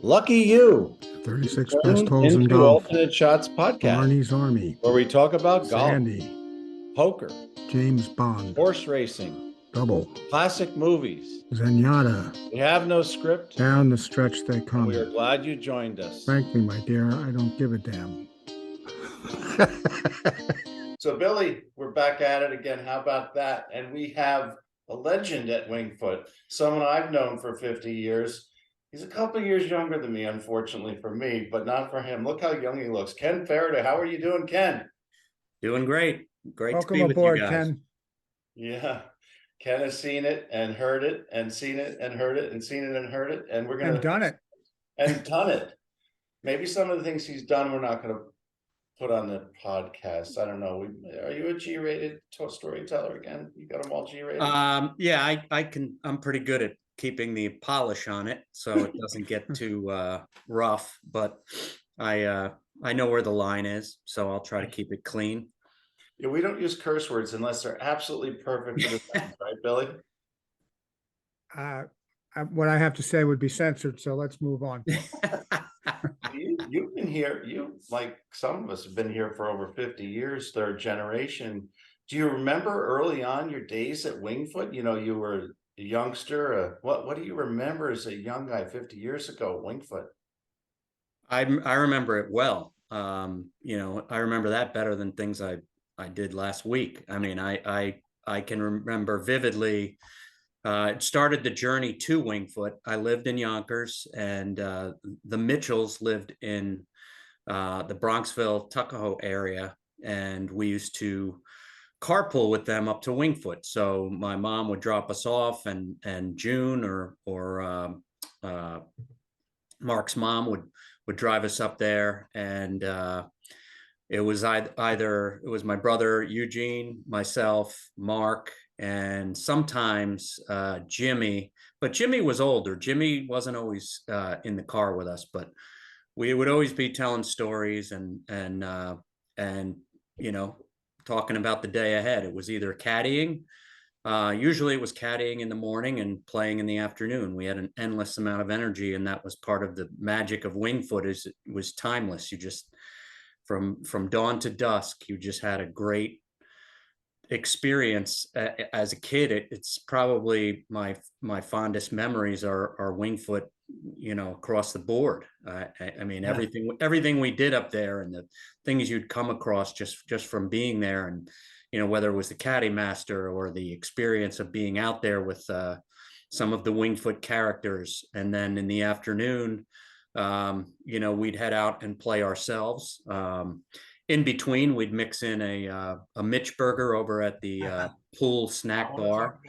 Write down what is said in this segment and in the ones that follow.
Lucky you. 36 best Turned holes in into golf. Alternate Shots podcast, Barney's Army. where we talk about golf, Sandy. poker, James Bond. horse racing, Double. classic movies. Zenyatta. We have no script. Down the stretch they And come. we are glad you joined us. Frankly, my dear, I don't give a damn. So, Billy, we're back at it again. How about that? And we have a legend at Wingfoot, someone I've known for 50 years. He's a couple of years younger than me, unfortunately for me, but not for him. Look how young he looks. Ken Ferriter, how are you doing, Ken? Doing great. Great Welcome to be aboard, with you guys. Ken. Yeah. Ken has seen it and heard it and seen it and heard it and seen it and heard it. And we're going to done it. And done it. Maybe some of the things he's done, we're not going to put on the podcast. I don't know. Are you a G-rated storyteller again? You got them all G-rated? Yeah, I'm pretty good at keeping the polish on it so it doesn't get too rough, but I know where the line is, so I'll try to keep it clean. Yeah, we don't use curse words unless they're absolutely perfect for the sentence, right, Billy? What I have to say would be censored, so let's move on. You've been here, like some of us have been here for over 50 years, third generation. Do you remember early on your days at Wingfoot? You know, you were a youngster. What do you remember as a young guy 50 years ago at Wingfoot? I remember it well. You know, I remember that better than things I did last week. I mean, I can remember vividly. It started the journey to Wingfoot. I lived in Yonkers, and the Mitchells lived in the Bronxville, Tuckahoe area, and we used to carpool with them up to Wingfoot. So my mom would drop us off, and June or Mark's mom would drive us up there, and it was either it was my brother Eugene, myself, Mark, and sometimes Jimmy. But Jimmy was older. Jimmy wasn't always in the car with us, but we would always be telling stories and you know, talking about the day ahead. It was either caddying. Usually it was caddying in the morning and playing in the afternoon. We had an endless amount of energy, and that was part of the magic of Wingfoot. Is it was timeless. You just from dawn to dusk, you just had a great experience as a kid. It's probably my fondest memories are Wingfoot, you know, across the board. I mean, everything we did up there, and the things you'd come across just from being there, and you know, whether it was the caddy master or the experience of being out there with some of the Wingfoot characters. And then in the afternoon, you know, we'd head out and play ourselves. In between, we'd mix in a Mitch burger over at the pool snack bar.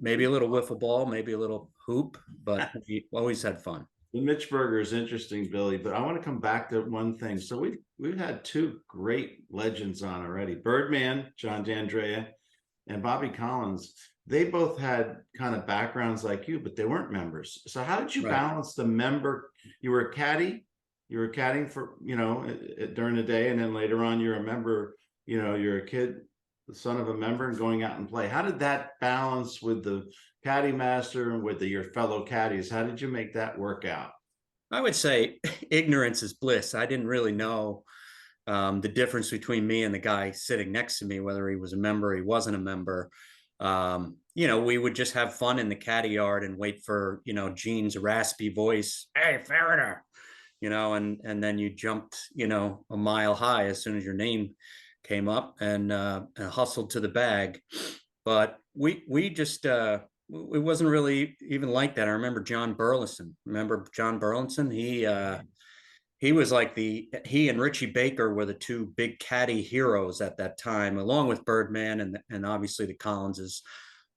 Maybe a little wiffle ball, maybe a little hoop, but we always had fun. The Mitch burger is interesting, Billy, but I want to come back to one thing. So we've had two great legends on already. Birdman, John D'Andrea, and Bobby Collins. They both had kind of backgrounds like you, but they weren't members. So how did you balance the member? You were a caddy. You were caddying for, you know, during the day, and then later on you're a member, you know, you're a kid, the son of a member, and going out and play. How did that balance with the caddy master and with your fellow caddies? How did you make that work out? I would say ignorance is bliss. I didn't really know the difference between me and the guy sitting next to me, whether he was a member, he wasn't a member. You know, we would just have fun in the caddy yard and wait for, you know, Gene's raspy voice, "Hey, Ferriter," you know, and then you jumped, you know, a mile high as soon as your name came up, and hustled to the bag. But we just it wasn't really even like that. I remember John Burleson. Remember John Burleson? He was like he and Richie Baker were the two big caddy heroes at that time, along with Birdman and obviously the Collinses.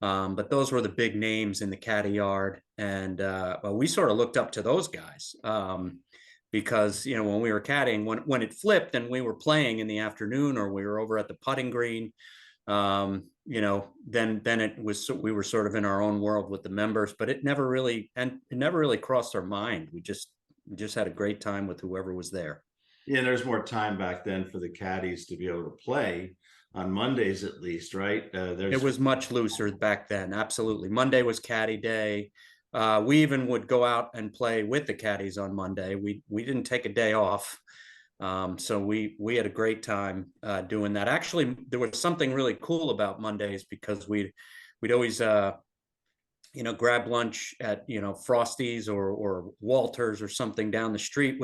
But those were the big names in the caddy yard, and well, we sort of looked up to those guys. Because, you know, when we were caddying, when it flipped and we were playing in the afternoon, or we were over at the putting green, you know, then it was, we were sort of in our own world with the members, but it never really crossed our mind. We just had a great time with whoever was there. Yeah, there's more time back then for the caddies to be able to play on Mondays, at least, right? It was much looser back then. Absolutely. Monday was caddy day. We even would go out and play with the caddies on Monday. We didn't take a day off. So we had a great time doing that. Actually, there was something really cool about Mondays because we'd always grab lunch at Frosty's or Walter's or something down the street,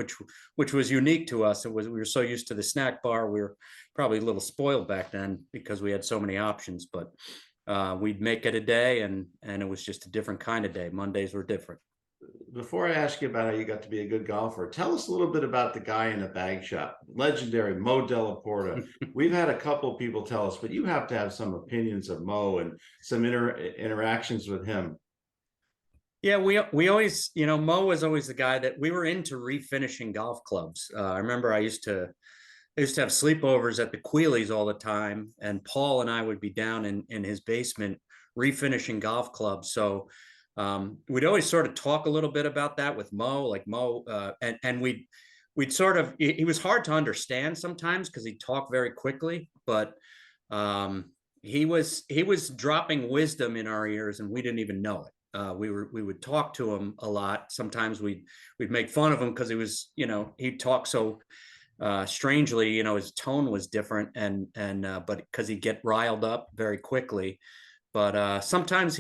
which was unique to us. We were so used to the snack bar. We were probably a little spoiled back then because we had so many options. But we'd make it a day, and it was just a different kind of day. Mondays were different. Before I ask you about how you got to be a good golfer, tell us a little bit about the guy in the bag shop, legendary Mo Della Porta. We've had a couple of people tell us, but you have to have some opinions of Mo and some interactions with him. Yeah, we always, Mo was always the guy that we were into refinishing golf clubs. I remember I used to have sleepovers at the Queelies all the time, and Paul and I would be down in his basement refinishing golf clubs. So we'd always sort of talk a little bit about that with Mo, like Mo, and we'd sort of, he was hard to understand sometimes because he'd talk very quickly, but he was dropping wisdom in our ears and we didn't even know it. We would talk to him a lot. Sometimes we'd make fun of him because he was, he'd talk so strangely, his tone was different, but because he'd get riled up very quickly. But sometimes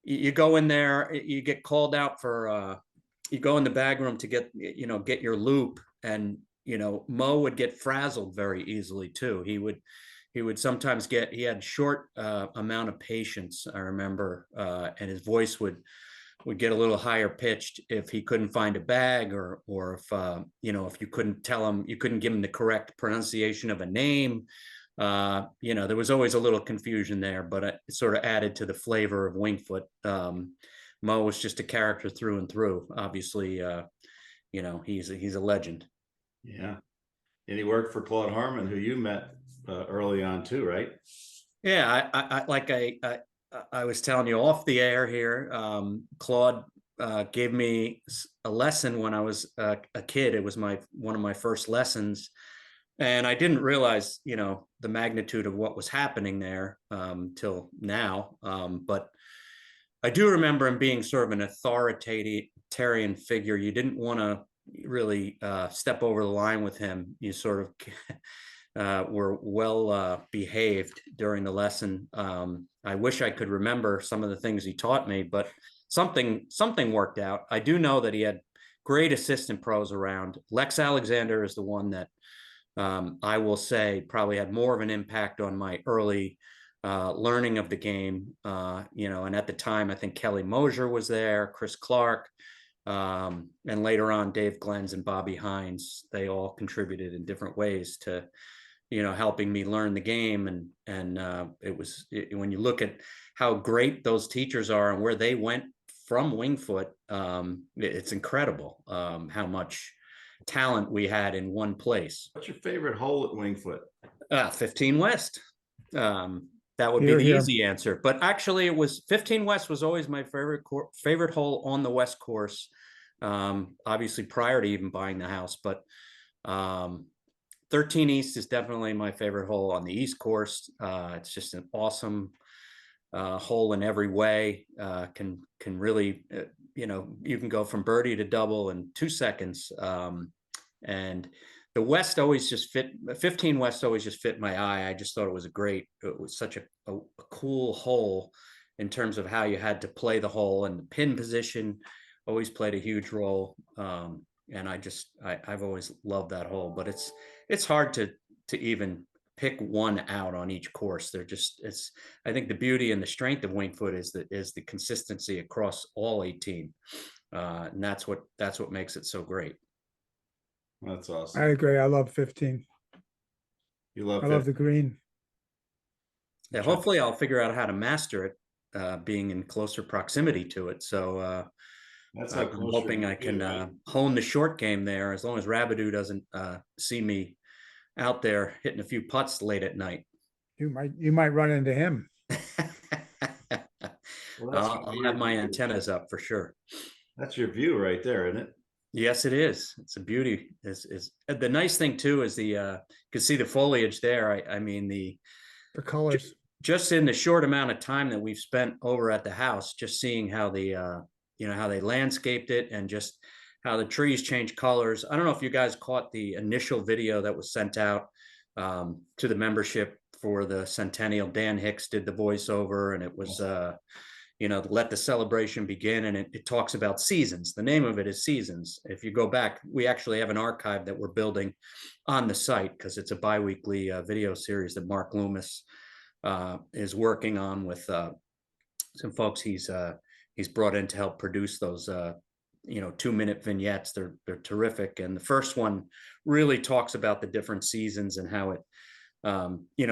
you go in there, you get called out for, you go in the bag room to get your loop, and Mo would get frazzled very easily too. He would sometimes he had short amount of patience, I remember, and his voice would get a little higher pitched if he couldn't find a bag, or if you couldn't give him the correct pronunciation of a name. There was always a little confusion there, but it sort of added to the flavor of Wingfoot. Mo was just a character through and through. Obviously, he's a legend. Yeah, and he worked for Claude Harmon, who you met early on too, right? Yeah, I was telling you off the air here. Claude gave me a lesson when I was a kid. It was one of my first lessons. And I didn't realize, the magnitude of what was happening there till now. But I do remember him being sort of an authoritarian figure. You didn't want to really step over the line with him. You sort of were well behaved during the lesson. I wish I could remember some of the things he taught me, but something worked out. I do know that he had great assistant pros around. Lex Alexander is the one that I will say probably had more of an impact on my early learning of the game. And at the time, I think Kelly Mosier was there, Chris Clark, and later on, Dave Glens and Bobby Hines. They all contributed in different ways to, helping me learn the game. And when you look at how great those teachers are and where they went from Wingfoot, it's incredible how much talent we had in one place. What's your favorite hole at Wingfoot? 15 West. That would be the easy answer. But actually, it was 15 West was always my favorite hole on the West course. Obviously, prior to even buying the house, but 13 East is definitely my favorite hole on the East course. It's just an awesome hole in every way. Can really, you can go from birdie to double in 2 seconds. And the West always just 15 West always just fit my eye. I just thought it was such a cool hole in terms of how you had to play the hole, and the pin position always played a huge role. And I've always loved that hole, but it's hard to even pick one out on each course. I think the beauty and the strength of Wingfoot is the consistency across all 18. And that's what makes it so great. That's awesome. I agree. I love 15. You love I love the green. Yeah, hopefully I'll figure out how to master it, being in closer proximity to it. So that's I'm hoping I can hone the short game there, as long as Rabideau doesn't see me out there hitting a few putts late at night. You might run into him. I'll have my antennas up for sure. That's your view right there, isn't it? Yes, it is. It's a beauty. Is the nice thing too is you can see the foliage there. I mean the colors. just in the short amount of time that we've spent over at the house, just seeing how the how they landscaped it and just how the trees change colors. I don't know if you guys caught the initial video that was sent out to the membership for the centennial. Dan Hicks did the voiceover, and it was let the celebration begin, and it talks about seasons. The name of it is Seasons. If you go back, we actually have an archive that we're building on the site, because it's a bi-weekly video series that Mark Loomis is working on with some folks he's brought in to help produce those 2-minute vignettes. They're terrific, and the first one really talks about the different seasons and how it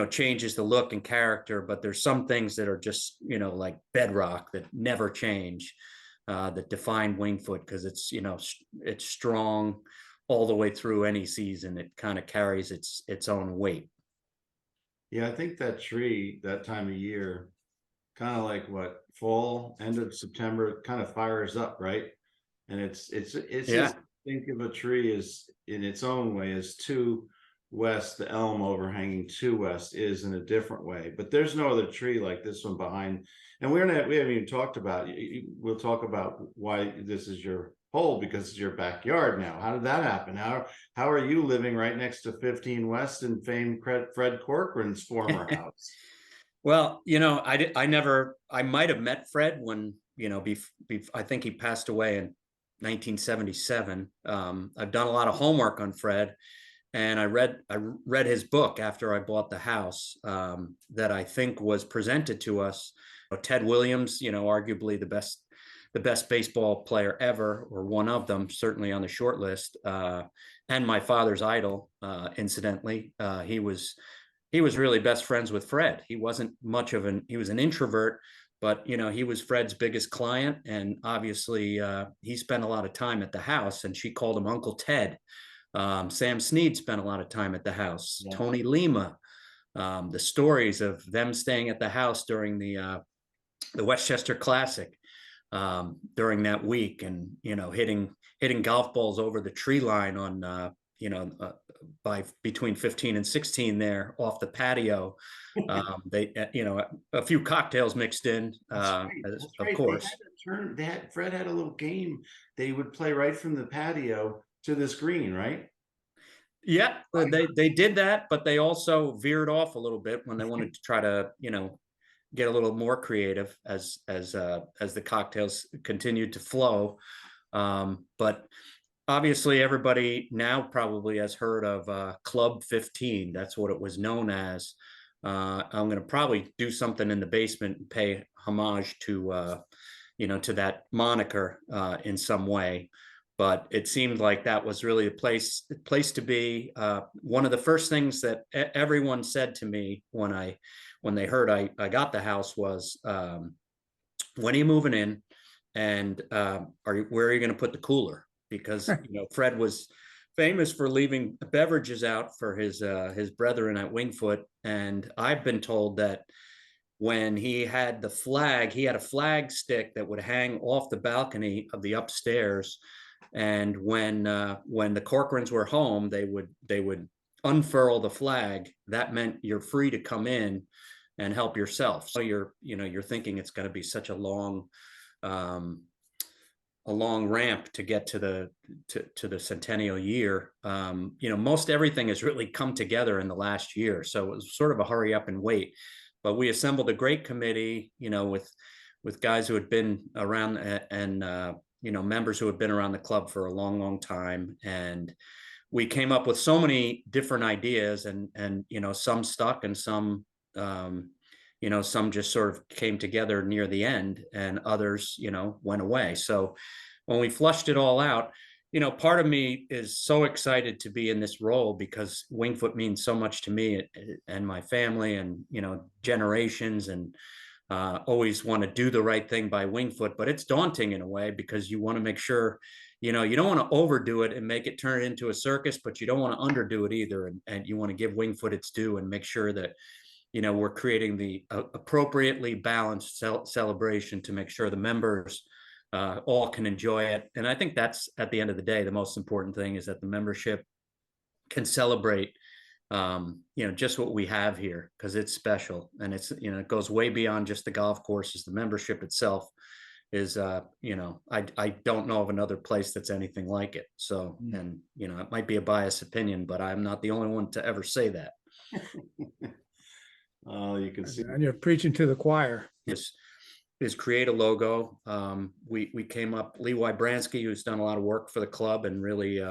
changes the look and character. But there's some things that are just like bedrock that never change, that define Wingfoot, because it's strong all the way through any season. It kind of carries its own weight. Yeah, I think that tree, that time of year, kind of like what, fall, end of September, it kind of fires up, right? And it's Yeah. just, think of a tree as, in its own way, as two west, the elm overhanging two west is in a different way. But there's no other tree like this one behind. And we haven't even talked about, we'll talk about why this is your hole, because it's your backyard now. How did that happen? How are you living right next to 15 West and famed Fred Corcoran's former house? Well, I might have met Fred when, I think he passed away in 1977. I've done a lot of homework on Fred, and I read his book after I bought the house, that I think was presented to us. Ted Williams, arguably the best baseball player ever, or one of them, certainly on the short list, and my father's idol, incidentally. He was really best friends with Fred. He wasn't he was an introvert, but he was Fred's biggest client. And obviously he spent a lot of time at the house, and she called him Uncle Ted. Sam Snead spent a lot of time at the house. Yeah. Tony Lima, the stories of them staying at the house during the Westchester Classic, during that week, and hitting golf balls over the tree line on by between 15 and 16 there off the patio. They a few cocktails mixed in, of course. Fred had a little game they would play right from the patio to this green, right? Yeah, they did that, but they also veered off a little bit when they wanted to try to get a little more creative as the cocktails continued to flow. But obviously everybody now probably has heard of Club 15. That's what it was known as. I'm going to probably do something in the basement and pay homage to to that moniker in some way. But it seemed like that was really a place to be. One of the first things that everyone said to me when they heard I got the house was, when are you moving in, and where are you going to put the cooler? Because Fred was famous for leaving beverages out for his brethren at Wingfoot. And I've been told that when he had the flag, he had a flag stick that would hang off the balcony of the upstairs. And when the Corcorans were home, they would unfurl the flag. That meant you're free to come in and help yourself. So you're thinking it's going to be such a long ramp to get to the centennial year. Most everything has really come together in the last year, so it was sort of a hurry up and wait. But we assembled a great committee, with guys who had been around, and members who had been around the club for a long time. And we came up with so many different ideas, and some stuck, and some some just sort of came together near the end, and others went away. So when we flushed it all out, part of me is so excited to be in this role, because Wingfoot means so much to me and my family, and generations, and always want to do the right thing by Wingfoot. But it's daunting in a way, because you want to make sure you don't want to overdo it and make it turn into a circus, but you don't want to underdo it either, and you want to give Wingfoot its due and make sure that we're creating the appropriately balanced celebration to make sure the members all can enjoy it. And I think that's, at the end of the day, the most important thing, is that the membership can celebrate just what we have here, because it's special, and it's, it goes way beyond just the golf courses. The membership itself is, I don't know of another place that's anything like it. So, and, it might be a biased opinion, but I'm not the only one to ever say that. Oh, you can see. And you're preaching to the choir. Is create a logo. We came up, Lee Wybransky, who's done a lot of work for the club and really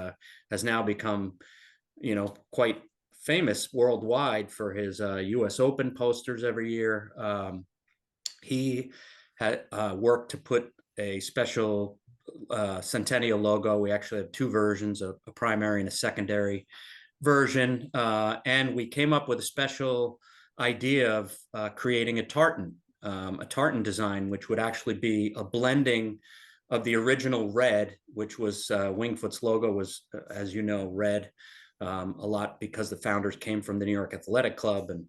has now become, quite famous worldwide for his US Open posters every year. He had worked to put a special Centennial logo. We actually have two versions, a primary and a secondary version. And we came up with a special idea of creating a tartan design, which would actually be a blending of the original red, which was Wingfoot's logo was, as you know, red, a lot because the founders came from the New York Athletic Club, and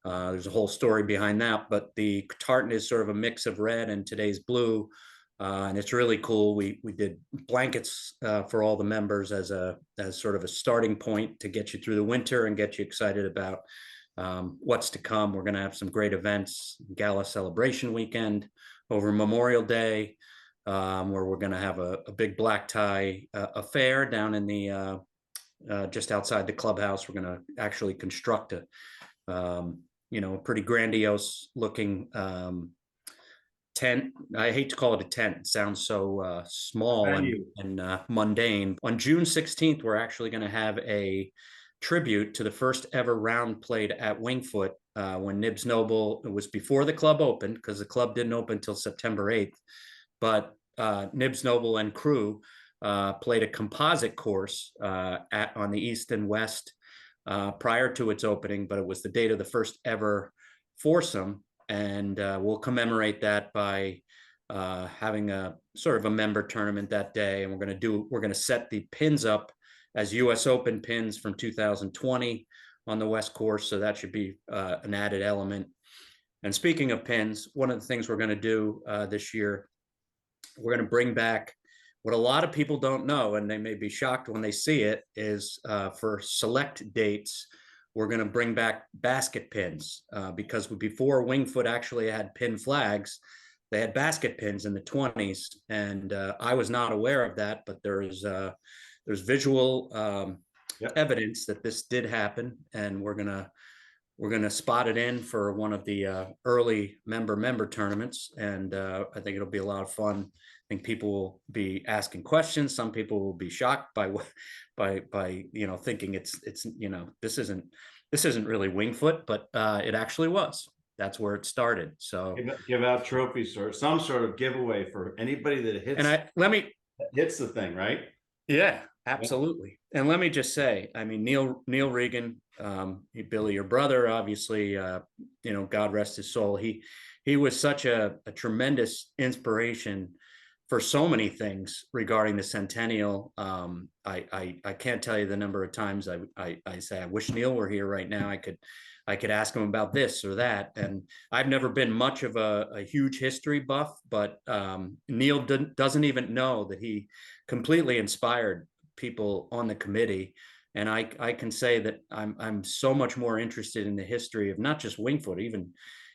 there's a whole story behind that. But the tartan is sort of a mix of red and today's blue, and it's really cool. We did blankets for all the members as sort of a starting point to get you through the winter and get you excited about what's to come. We're going to have some great events, gala celebration weekend over Memorial Day, where we're going to have a big black tie affair down in the just outside the clubhouse. We're going to actually construct a pretty grandiose looking tent. I hate to call it a tent. It sounds so small and mundane. On June 16th, we're actually going to have a tribute to the first ever round played at Wingfoot when Nibs Noble, it was before the club opened, because the club didn't open until September 8th, but Nibs Noble and crew played a composite course on the East and West prior to its opening, but it was the date of the first ever foursome. And we'll commemorate that by having a sort of a member tournament that day. And we're going to set the pins up as US Open pins from 2020 on the West course. So that should be an added element. And speaking of pins, one of the things we're going to do this year, we're going to bring back what a lot of people don't know, and they may be shocked when they see it, is for select dates, we're going to bring back basket pins because before Wingfoot actually had pin flags, they had basket pins in the 20s. And I was not aware of that, but there's visual evidence that this did happen, and we're gonna spot it in for one of the early member tournaments, and I think it'll be a lot of fun. I think people will be asking questions. Some people will be shocked by thinking it's this isn't really Wingfoot, but it actually was. That's where it started. So give out trophies or some sort of giveaway for anybody that hits. And hits the thing, right? Yeah, absolutely. Yeah. And let me just say, I mean, Neil Regan, Billy, your brother, obviously, God rest his soul. He was such a tremendous inspiration for so many things regarding the centennial. I can't tell you the number of times I say, I wish Neil were here right now. I could ask him about this or that. And I've never been much of a huge history buff, but Neil doesn't even know that he completely inspired people on the committee. And I can say that I'm so much more interested in the history of not just Wingfoot,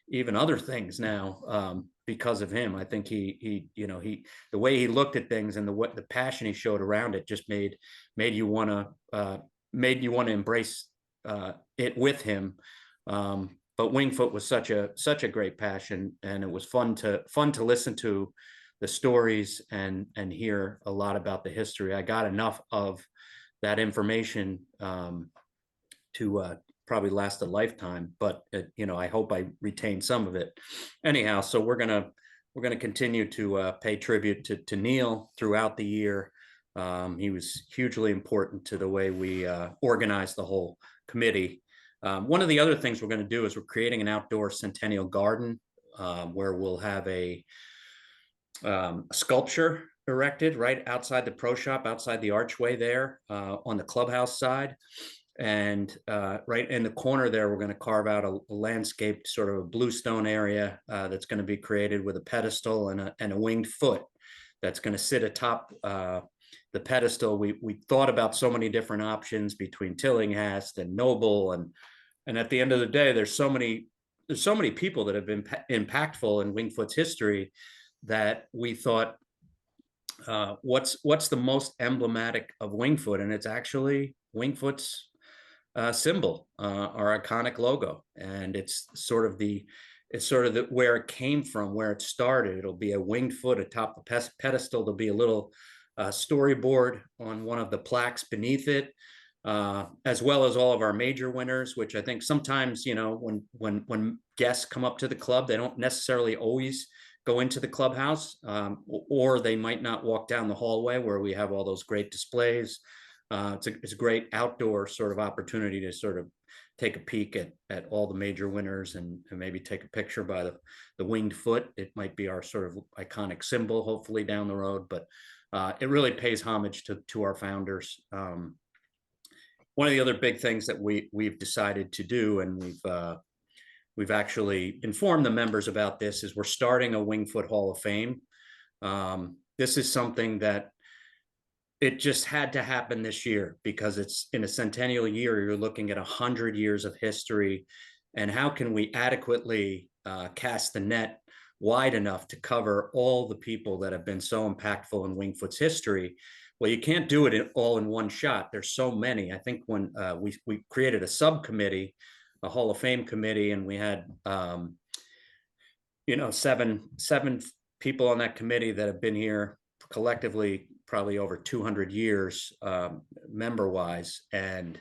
even other things now, because of him. I think he the way he looked at things and the passion he showed around it just made you want to embrace it with him. But Wingfoot was such a great passion, and it was fun to listen to the stories and hear a lot about the history. I got enough of that information to probably last a lifetime, but I hope I retain some of it. Anyhow, so we're gonna continue to pay tribute to Neil throughout the year. He was hugely important to the way we organized the whole committee. One of the other things we're going to do is we're creating an outdoor centennial garden where we'll have a sculpture erected right outside the pro shop, outside the archway there on the clubhouse side. And right in the corner there, we're going to carve out a landscaped sort of a bluestone area that's going to be created with a pedestal and a winged foot that's going to sit atop the pedestal. We thought about so many different options between Tillinghast and Noble, and at the end of the day, there's so many people that have been impactful in Wingfoot's history that we thought, what's the most emblematic of Wingfoot, and it's actually Wingfoot's symbol, our iconic logo, and it's sort of the where it came from, where it started. It'll be a winged foot atop the pedestal. There'll be a little storyboard on one of the plaques beneath it, as well as all of our major winners, which I think sometimes, when guests come up to the club, they don't necessarily always go into the clubhouse, or they might not walk down the hallway where we have all those great displays. It's a great outdoor sort of opportunity to sort of take a peek at all the major winners, and maybe take a picture by the winged foot. It might be our sort of iconic symbol, hopefully down the road, but it really pays homage to our founders. One of the other big things that we've decided to do, and we've actually informed the members about this, is we're starting a Wingfoot Hall of Fame. This is something that it just had to happen this year, because it's in a centennial year. You're looking at 100 years of history, and how can we adequately cast the net wide enough to cover all the people that have been so impactful in Wingfoot's history? Well, you can't do it all in one shot. There's so many. I think when we created a subcommittee, a Hall of Fame committee, and we had seven people on that committee that have been here collectively probably over 200 years, member wise, and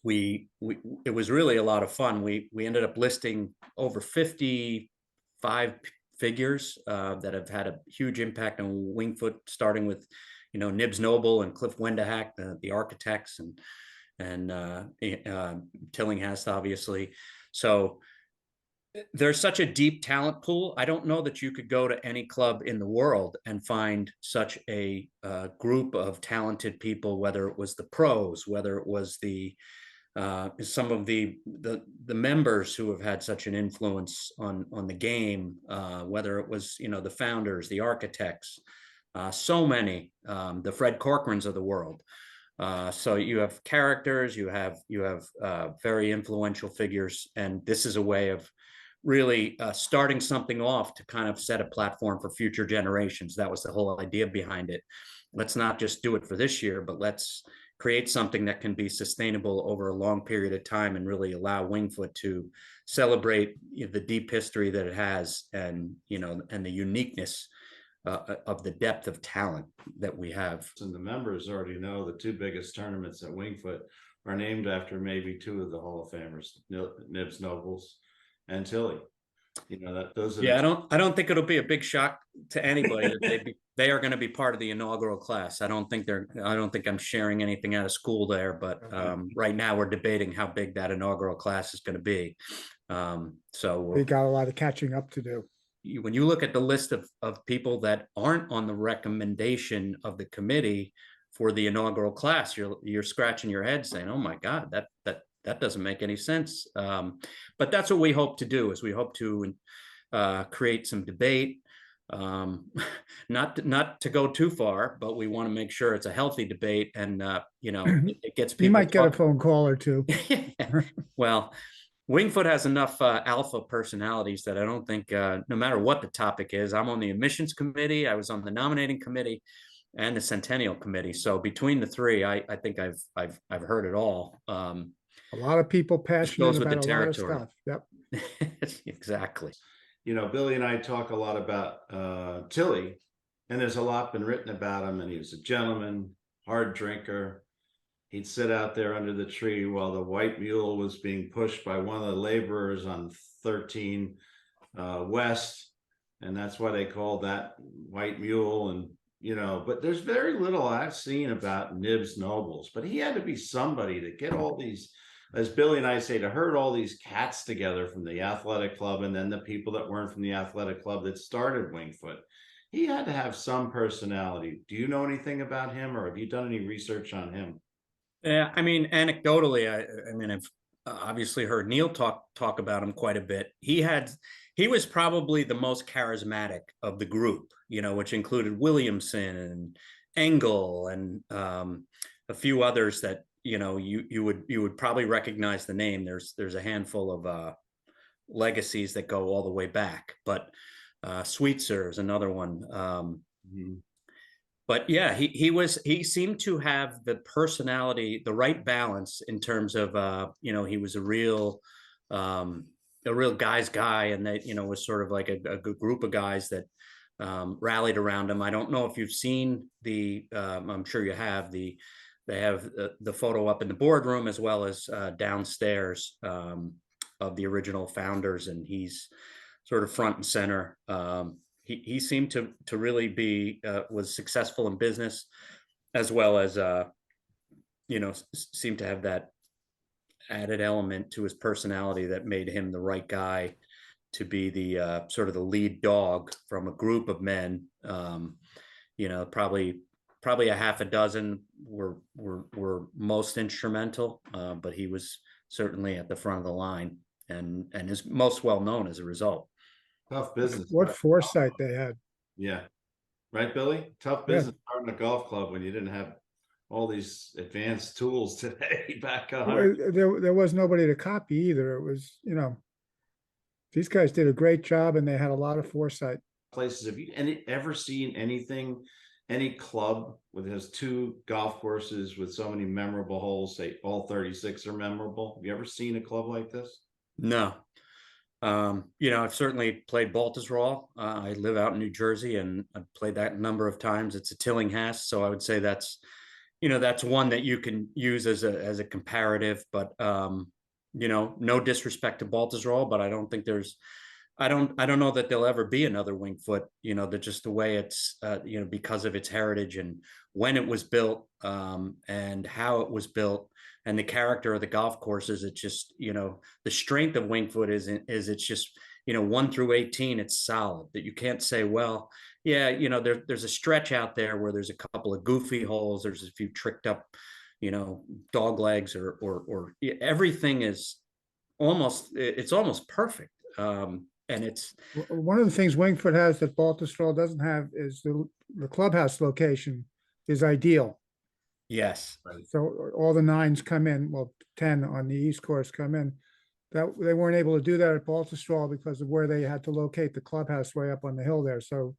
it was really a lot of fun. We ended up listing over 55 figures that have had a huge impact on Wingfoot, starting with Nibs Noble and Cliff Wendehack, the architects, and Tillinghast, obviously. So there's such a deep talent pool. I don't know that you could go to any club in the world and find such a group of talented people, whether it was the pros, whether it was some of the members who have had such an influence on the game, whether it was the founders, the architects, so many, the Fred Corcorans of the world. So you have characters, you have very influential figures, and this is a way of really starting something off to kind of set a platform for future generations. That was the whole idea behind it. Let's not just do it for this year, but let's create something that can be sustainable over a long period of time, and really allow Wingfoot to celebrate the deep history that it has, and the uniqueness of the depth of talent that we have. And the members already know the two biggest tournaments at Wingfoot are named after maybe two of the Hall of Famers, Nibs Nobles and Tilly. Those are. Yeah, I don't think it'll be a big shock to anybody that they are going to be part of the inaugural class. I don't think I'm sharing anything out of school there, but right now we're debating how big that inaugural class is going to be. So We got a lot of catching up to do. When you look at the list of people that aren't on the recommendation of the committee for the inaugural class, you're scratching your head saying, "Oh my God, that doesn't make any sense." But that's what we hope to do. Is we hope to create some debate, not to go too far, but we want to make sure it's a healthy debate, and it gets people. You might get a phone call or two. Well, Wingfoot has enough alpha personalities that I don't think, no matter what the topic is, I'm on the admissions committee, I was on the nominating committee, and the centennial committee. So between the three, I think I've heard it all. A lot of people passionate about a lot of stuff. Yep. Exactly. Billy and I talk a lot about Tilly, and there's a lot been written about him. And he was a gentleman, hard drinker. He'd sit out there under the tree while the white mule was being pushed by one of the laborers on 13 West. And that's why they call that white mule. And, but there's very little I've seen about Nibs Nobles, but he had to be somebody to get all these, as Billy and I say, to herd all these cats together from the athletic club, and then the people that weren't from the athletic club that started Wingfoot. He had to have some personality. Do you know anything about him, or have you done any research on him? Yeah, I mean, anecdotally, I've obviously heard Neil talk about him quite a bit. He was probably the most charismatic of the group, which included Williamson Engel and a few others that you would probably recognize the name. There's a handful of legacies that go all the way back, but Sweetser is another one. Mhm. But yeah, he seemed to have the personality, the right balance in terms of he was um, a real guy's guy, and that was sort of like a group of guys that rallied around him. I don't know if you've seen I'm sure you have they have the photo up in the boardroom as well as downstairs of the original founders, and he's sort of front and center. He seemed to really be was successful in business as well as seemed to have that added element to his personality that made him the right guy to be the sort of the lead dog from a group of men. Probably a half a dozen were most instrumental, but he was certainly at the front of the line and is most well known as a result. Tough business. What foresight they had. Yeah. Right, Billy? Tough Yeah. business starting a golf club when you didn't have all these advanced tools today back on. There was nobody to copy either. It was, these guys did a great job and they had a lot of foresight. Places. Have you ever seen any club with has two golf courses with so many memorable holes, say all 36 are memorable? Have you ever seen a club like this? No. I've certainly played Baltusrol. I live out in New Jersey and I've played that a number of times. It's a Tillinghast, so I would say that's one that you can use as a comparative, but no disrespect to Baltusrol, but I don't think I don't know that there'll ever be another Winged Foot, that just the way it's, because of its heritage and when it was built, and how it was built and the character of the golf courses. It just, the strength of Winged Foot is it's just, 1 through 18, it's solid, that you can't say, well, yeah, there's a stretch out there where there's a couple of goofy holes. There's a few tricked up, dog legs or everything is it's almost perfect. And it's one of the things Winged Foot has that Baltusrol doesn't have is the clubhouse location is ideal. yes. So all the 9s come in, well, 10 on the East course come in. That they weren't able to do that at Baltusrol because of where they had to locate the clubhouse way up on the hill there. So,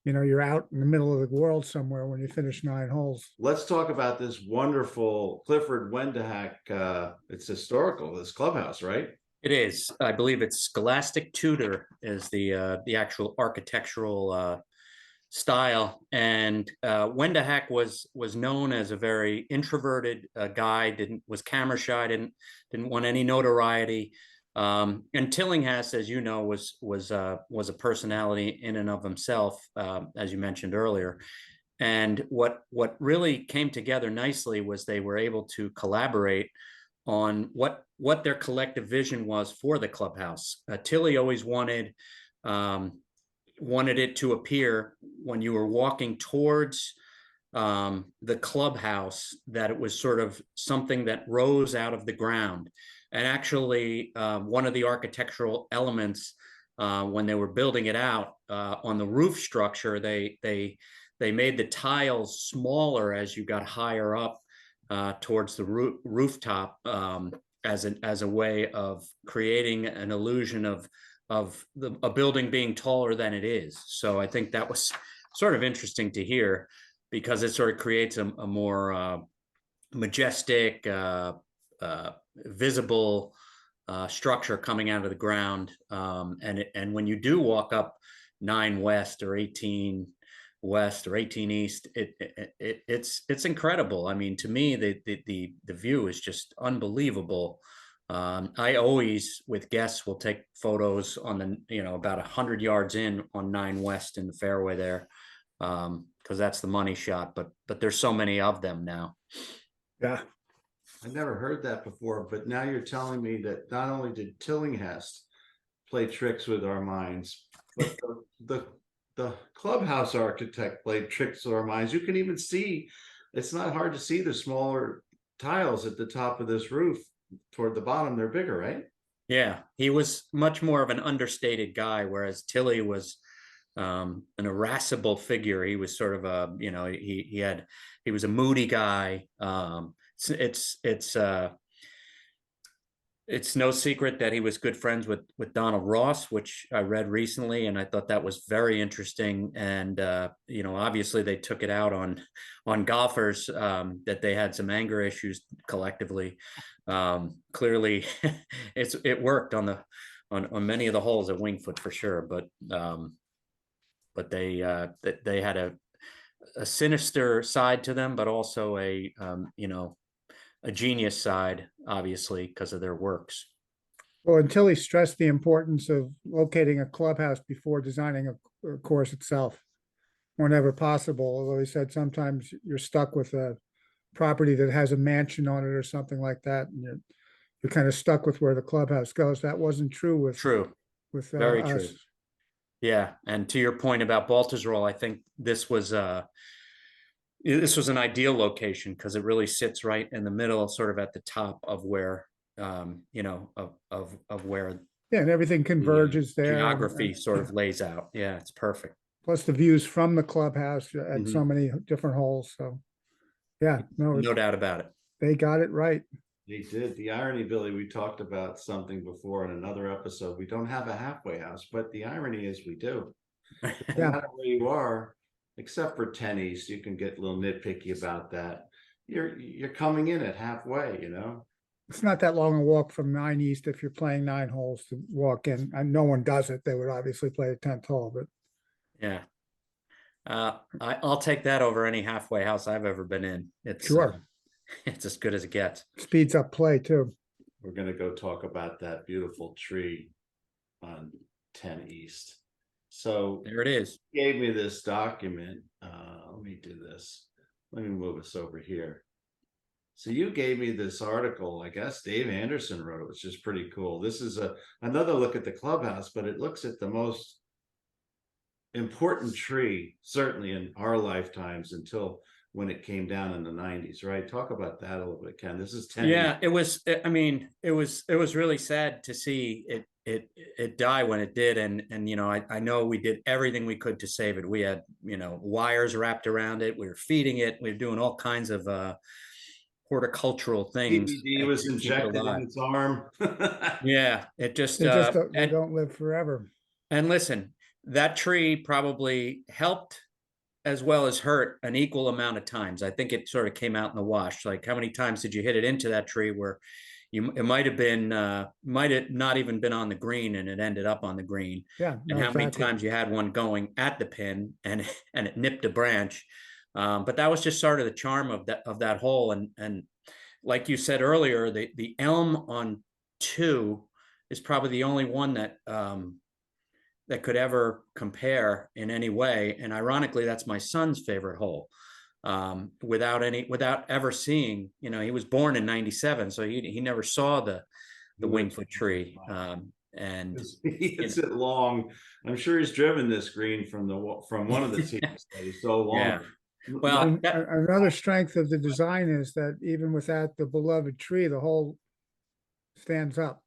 you're out in the middle of the world somewhere when you finish 9 holes. Let's talk about this wonderful Clifford Wendahack. It's historical, this clubhouse, right? It is. I believe it's Scholastic Tudor is the actual architectural style, and Wendahack was known as a very introverted guy. Was camera shy. Didn't want any notoriety. And Tillinghast, as you know, was a personality in and of himself, as you mentioned earlier. And what really came together nicely was they were able to collaborate on what their collective vision was for the clubhouse. Tilly always wanted it to appear when you were walking towards the clubhouse that it was sort of something that rose out of the ground. And actually, one of the architectural elements when they were building it out on the roof structure, they made the tiles smaller as you got higher up towards the rooftop, as a way of creating an illusion of a building being taller than it is. So I think that was sort of interesting to hear, because it sort of creates a more majestic, visible structure coming out of the ground. And when you do walk up 9 West or 18 West or 18 East, it's incredible. I mean, to me, the view is just unbelievable. I always, with guests, will take photos on about 100 yards in on 9 West in the fairway there, because that's the money shot. But there's so many of them now. Yeah. I never heard that before, but now you're telling me that not only did Tillinghast play tricks with our minds, but the clubhouse architect played tricks with our minds. You can even see, it's not hard to see the smaller tiles at the top of this roof. Toward the bottom, they're bigger, right? Yeah, he was much more of an understated guy, whereas Tilly was an irascible figure. He was sort of a, he was a moody guy. It's no secret that he was good friends with Donald Ross, which I read recently, and I thought that was very interesting. And obviously they took it out on golfers, that they had some anger issues collectively. Clearly, it worked on many of the holes at Wingfoot for sure, but they had a sinister side to them, but also a genius side, obviously, because of their works. Well, until he stressed the importance of locating a clubhouse before designing a course itself, whenever possible. Although he said sometimes you're stuck with a property that has a mansion on it or something like that, and you're kind of stuck with where the clubhouse goes. That wasn't true with Very us. true. Yeah, and to your point about Baltusrol, I think this was an ideal location because it really sits right in the middle, sort of at the top of where of where and everything converges there. Geography sort of lays out. Yeah, it's perfect. Plus the views from the clubhouse at so many different holes. So yeah, no doubt about it. They got it right. They did. The irony, Billy, we talked about something before in another episode. We don't have a halfway house, but the irony is we do. No matter where you are, except for 10 East, you can get a little nitpicky about that. You're coming in at halfway, It's not that long a walk from 9 East if you're playing 9 holes to walk in. And no one does it. They would obviously play a 10th hole, but yeah. I'll take that over any halfway house I've ever been in. It's sure. It's as good as it gets. Speeds up play too. We're going to go talk about that beautiful tree on 10 East. So there it is. He gave me this document. Let me do this. Let me move us over here. So you gave me this article. I guess Dave Anderson wrote it, which is pretty cool. This is another look at the clubhouse, but it looks at the most important tree, certainly in our lifetimes, until when it came down in the 90s, right? Talk about that a little bit, Ken. This is 10. Yeah, it was. I mean, it was really sad to see it die when it did, and I know we did everything we could to save it. We had wires wrapped around it. We were feeding it. We were doing all kinds of horticultural things. CBD was injected in its arm. Yeah, it just they don't live forever. And listen, that tree probably helped as well as hurt an equal amount of times. I think it sort of came out in the wash. Like, how many times did you hit it into that tree where it might have not even been on the green and it ended up on the green? Yeah. And how many times you had one going at the pin and it nipped a branch. But that was just sort of the charm of that hole. And like you said earlier, the elm on 2 is probably the only one that that could ever compare in any way. And ironically, that's my son's favorite hole. Without ever seeing, he was born in 97, so he never saw the Wingfoot tree. And he hits it long. I'm sure he's driven this green from one of the teams that he's so long. Yeah. Well, another strength of the design is that even without the beloved tree, the hole stands up.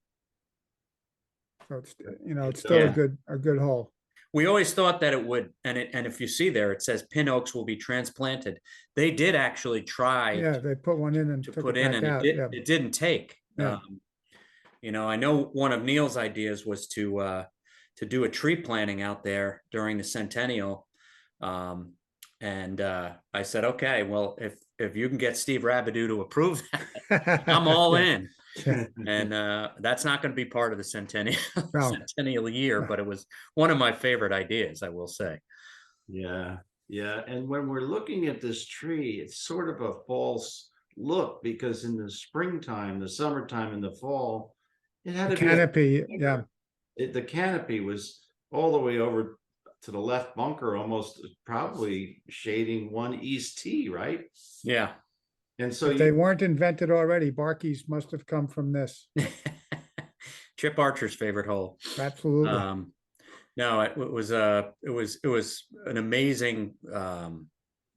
So it's still a good hole. We always thought that it would, and if you see there, it says pin oaks will be transplanted. They did actually try. Yeah, they put one in and to took put it in, back and out. it didn't take. Yeah. I know one of Neil's ideas was to do a tree planting out there during the centennial, and I said, okay, well, if you can get Steve Rabideau to approve that, I'm all in. And that's not going to be part of the centennial year, but it was one of my favorite ideas, I will say. Yeah. And when we're looking at this tree, it's sort of a false look, because in the springtime, the summertime, in the fall, it had a canopy. The canopy was all the way over to the left bunker, almost probably shading 1 East tee, right? Yeah. And so if they weren't invented already, Barkeys must have come from this. Chip Archer's favorite hole. Absolutely. No, it was an amazing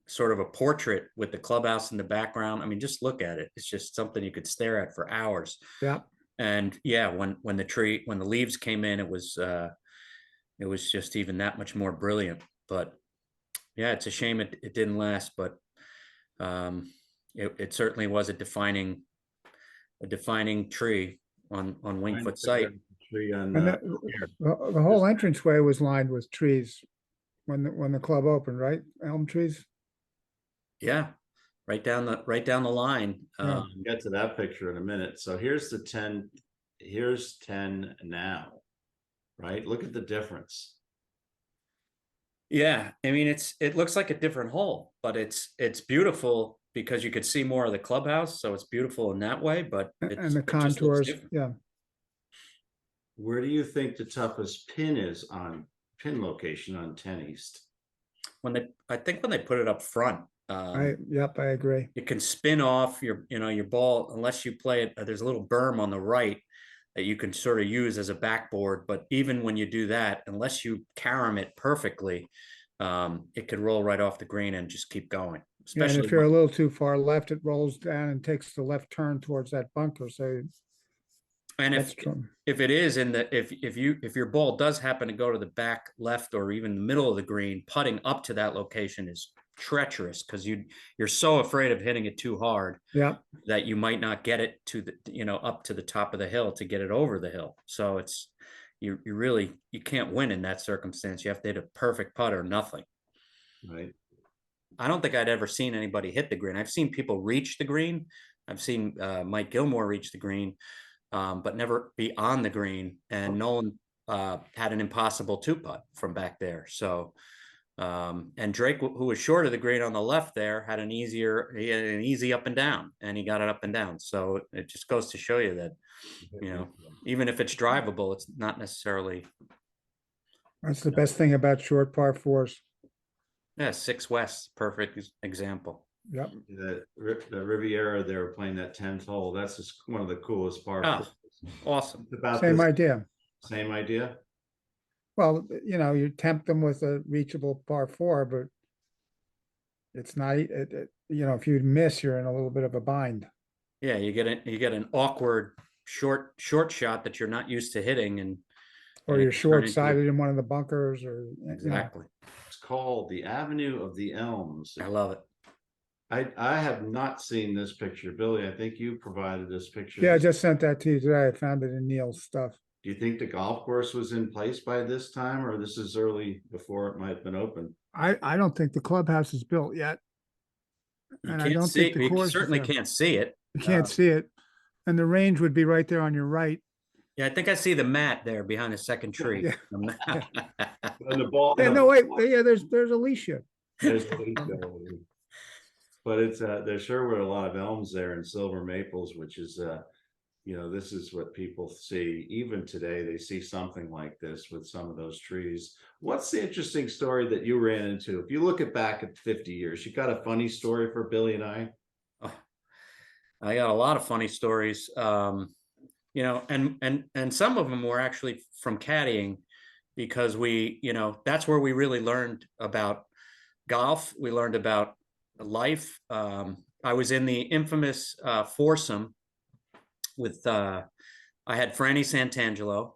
sort of a portrait with the clubhouse in the background. I mean, just look at it. It's just something you could stare at for hours. Yeah. And yeah, when the leaves came in, it was it was just even that much more brilliant. But yeah, it's a shame it didn't last, but it certainly was a defining tree on Trying to Wingfoot figure site. out the tree on And here. the whole entranceway was lined with trees when the club opened, right? Elm trees. Yeah, right down the line. Yeah. We'll get to that picture in a minute. So here's the 10. Here's 10 now, right? Look at the difference. Yeah, I mean it looks like a different hole, but it's beautiful because you could see more of the clubhouse, so it's beautiful in that way. But And the it just looks contours. different. Yeah. Where do you think the toughest pin is on pin location on 10 East? I think when they put it up front, Yep, I agree. it can spin off your ball unless you play it. There's a little berm on the right that you can sort of use as a backboard. But even when you do that, unless you carom it perfectly, it could roll right off the green and just keep going. Yeah, and Especially if you're a little too far left, it rolls down and takes the left turn towards that bunker. So and that's true. if it is in the if your ball does happen to go to the back left or even the middle of the green, putting up to that location is treacherous because you're so afraid of hitting it too hard Yeah. that you might not get it to the up to the top of the hill to get it over the hill. So it's you really you can't win in that circumstance. You have to hit a perfect putt or nothing. Right. I don't think I'd ever seen anybody hit the green. I've seen people reach the green. I've seen Mike Gilmore reach the green, but never be on the green. And Nolan had an impossible two putt from back there. So, and Drake, who was short of the green on the left there, had an easy up and down, and he got it up and down. So it just goes to show you that, even if it's drivable, it's not necessarily. That's the best thing about short par fours. Yeah, 6 West, perfect example. Yep. The Riviera, they were playing that 10th hole. That's just one of the coolest par fours. Awesome. About Same this, idea. Same idea. Well, you tempt them with a reachable par four, but it's not, if you miss, you're in a little bit of a bind. Yeah, you get an awkward short shot that you're not used to hitting, and Or you're it turn into short-sided in one of the bunkers or, exactly. It's called the Avenue of the Elms. I love it. I have not seen this picture. Billy, I think you provided this picture. Yeah, I just sent that to you today. I found it in Neil's stuff. Do you think the golf course was in place by this time, or this is early before it might have been open? I don't think the clubhouse is built yet. And I don't think the You course certainly is there. can't see it. You can't see it. And the range would be right there on your right. Yeah, I think I see the mat there behind the second tree. Yeah. And the ball. Yeah, no, wait, yeah, there's Alicia. There's but it's there sure were a lot of elms there and silver maples, which is this is what people see even today. They see something like this with some of those trees. What's the interesting story that you ran into? If you look back at 50 years, you got a funny story for Billy and I? I got a lot of funny stories. And some of them were actually from caddying, because that's where we really learned about golf. We learned about life. I was in the infamous foursome with I had Franny Santangelo,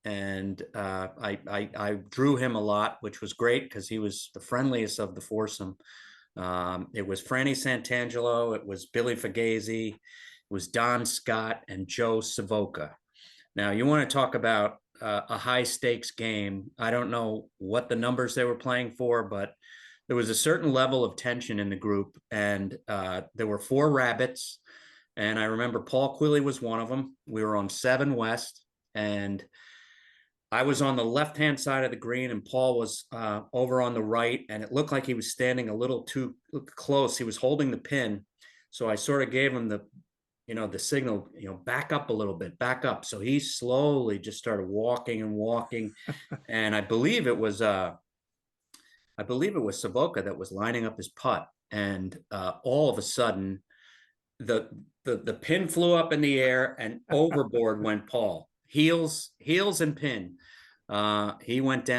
and I drew him a lot, which was great because he was the friendliest of the foursome. It was Franny Santangelo, it was Billy Fugazi, it was Don Scott, and Joe Savoca. Now, you want to talk about a high stakes game. I don't know what the numbers they were playing for, but there was a certain level of tension in the group, and there were 4 rabbits. And I remember Paul Quilly was one of them. We were on 7 West, and I was on the left-hand side of the green, and Paul was over on the right, and it looked like he was standing a little too close. He was holding the pin, so I sort of gave him the signal, back up a little bit, back up. So he slowly just started walking and walking, and I believe it was Savoca that was lining up his putt, and all of a sudden, the pin flew up in the air, and overboard went Paul. Heels and pin. He went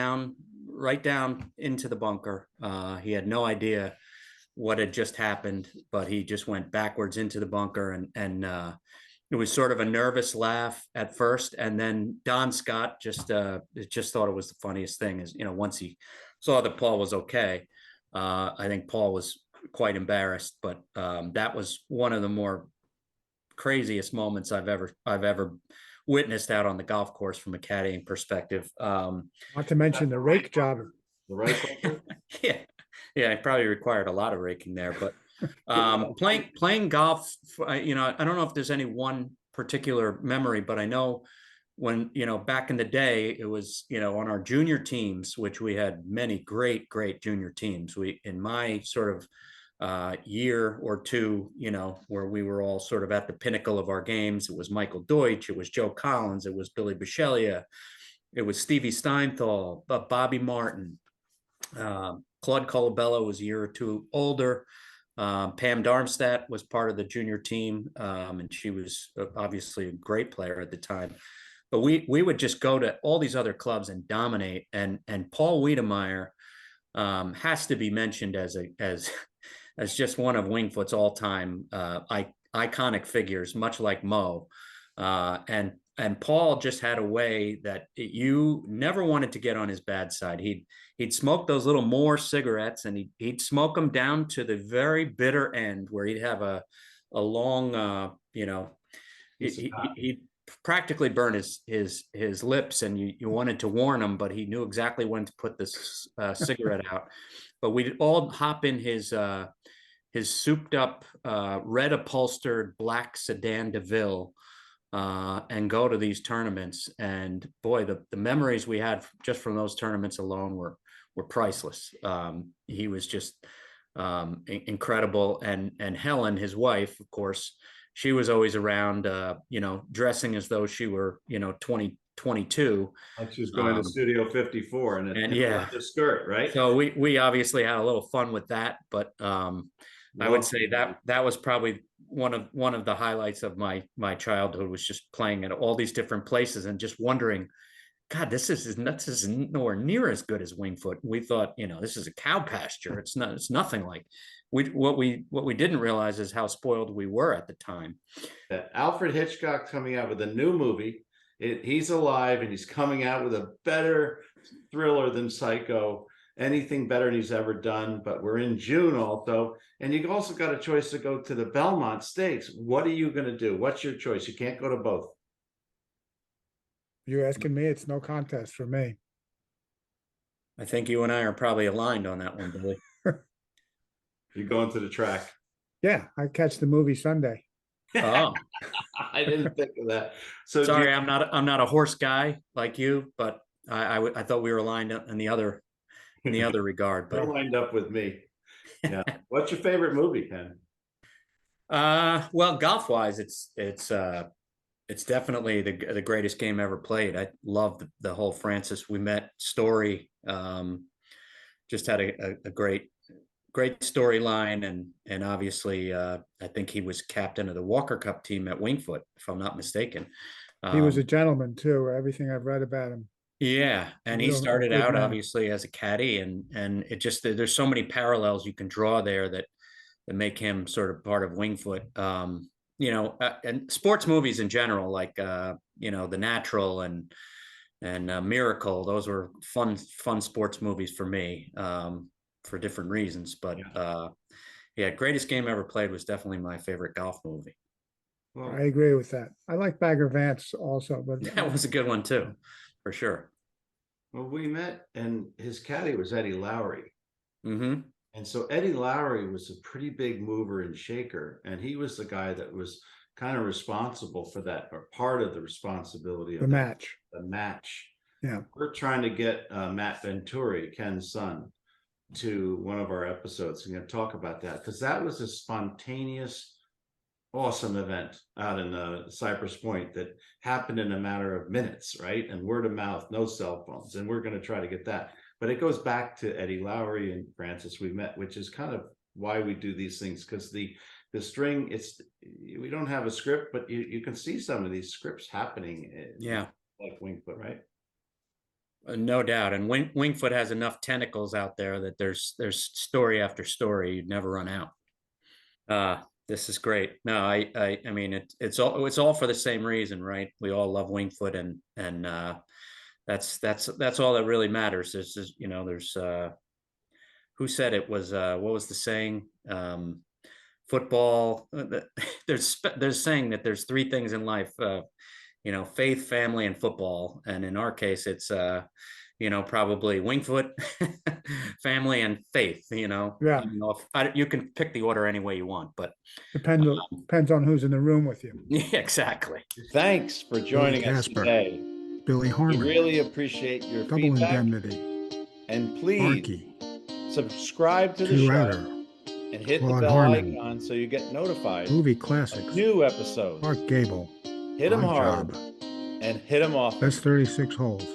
right down into the bunker. He had no idea what had just happened, but he just went backwards into the bunker, and it was sort of a nervous laugh at first, and then Don Scott just thought it was the funniest thing. Is, once he saw that Paul was okay, I think Paul was quite embarrassed, but that was one of the more craziest moments I've ever witnessed out on the golf course from a caddying perspective. Not to mention the rake job. The right. Yeah, yeah, it probably required a lot of raking there, but playing golf, I don't know if there's any one particular memory, but I know when, back in the day, it was, on our junior teams, which we had many great junior teams. In my sort of year or two, where we were all sort of at the pinnacle of our games, it was Michael Deutsch, it was Joe Collins, it was Billy Bisceglia, it was Stevie Steinthal, Bobby Martin, Claude Colabello was a year or two older. Pam Darmstadt was part of the junior team, and she was obviously a great player at the time. But we would just go to all these other clubs and dominate. And Paul Wiedemeyer has to be mentioned as just one of Wingfoot's all-time iconic figures, much like Mo. And Paul just had a way that you never wanted to get on his bad side. He'd smoke those little Moore cigarettes, and he'd smoke them down to the very bitter end, where he'd have a long, he'd practically burn his lips, and you wanted to warn him, but he knew exactly when to put this cigarette out. But we'd all hop in his souped up, red upholstered black sedan DeVille, and go to these tournaments. And boy, the memories we had just from those tournaments alone were priceless. He was just incredible. And Helen, his wife, of course, she was always around, dressing as though she were, 22. Like she was going to Studio 54 and yeah, the skirt, right? So we obviously had a little fun with that, but I would say that was probably one of the highlights of my childhood, was just playing at all these different places and just wondering, God, this is nowhere near as good as Wingfoot. We thought, this is a cow pasture. It's nothing like what we didn't realize is how spoiled we were at the time. Alfred Hitchcock coming out with a new movie. He's alive, and he's coming out with a better thriller than Psycho. Anything better than he's ever done. But we're in June also, and you also got a choice to go to the Belmont Stakes. What are you going to do? What's your choice? You can't go to both. You're asking me? It's no contest for me. I think you and I are probably aligned on that one, Billy. You're going to the track. Yeah, I catch the movie Sunday. Oh, I didn't think of that. So sorry, I'm not a horse guy like you, but I thought we were aligned in the other regard. But you're lined up with me. Yeah. What's your favorite movie, Ken? Well, golf wise, it's definitely the greatest game ever played. I love the whole Francis Ouimet story. Just had a great storyline, and obviously I think he was captain of the Walker Cup team at Wingfoot, if I'm not mistaken. He was a gentleman too. Everything I've read about him. Yeah, and he started out obviously as a caddy, and it just, there's so many parallels you can draw there that make him sort of part of Wingfoot. And sports movies in general, like The Natural and Miracle, those were fun sports movies for me, for different reasons. But yeah, greatest game ever played was definitely my favorite golf movie. Well, I agree with that. I like Bagger Vance also, but that was a good one too, for sure. Well, we met, and his caddy was Eddie Lowry. Mm-hmm. And so Eddie Lowry was a pretty big mover and shaker, and he was the guy that was kind of responsible for that, or part of the responsibility of the match. The match. Yeah. We're trying to get Matt Venturi, Ken's son, to one of our episodes. We're going to talk about that, because that was a spontaneous, awesome event out in Cypress Point that happened in a matter of minutes, right? And word of mouth, no cell phones. And we're going to try to get that. But it goes back to Eddie Lowry and Francis Ouimet, which is kind of why we do these things, because the string, we don't have a script, but you can see some of these scripts happening. Yeah, like Wingfoot, right? No doubt. And Wingfoot has enough tentacles out there that there's story after story. You'd never run out. This is great. No, I mean, it's all for the same reason, right? We all love Winged Foot, and that's all that really matters. There's just, there's who said it was, what was the saying? Football. There's saying that there's three things in life, faith, family, and football. And in our case, it's probably Wingfoot, family, and faith. Yeah. You can pick the order any way you want, but Depends on who's in the room with you. yeah, exactly. Thanks for joining us Casper. today. Billy We Harmon, really appreciate your Double feedback. Indemnity, And please Arky, subscribe to the Two show Router, and hit the Claude bell Harmon. icon so you get notified Movie of Classics, new episodes. Mark Gable, Hit them Odd hard Job, and hit them off. Best 36 Holes.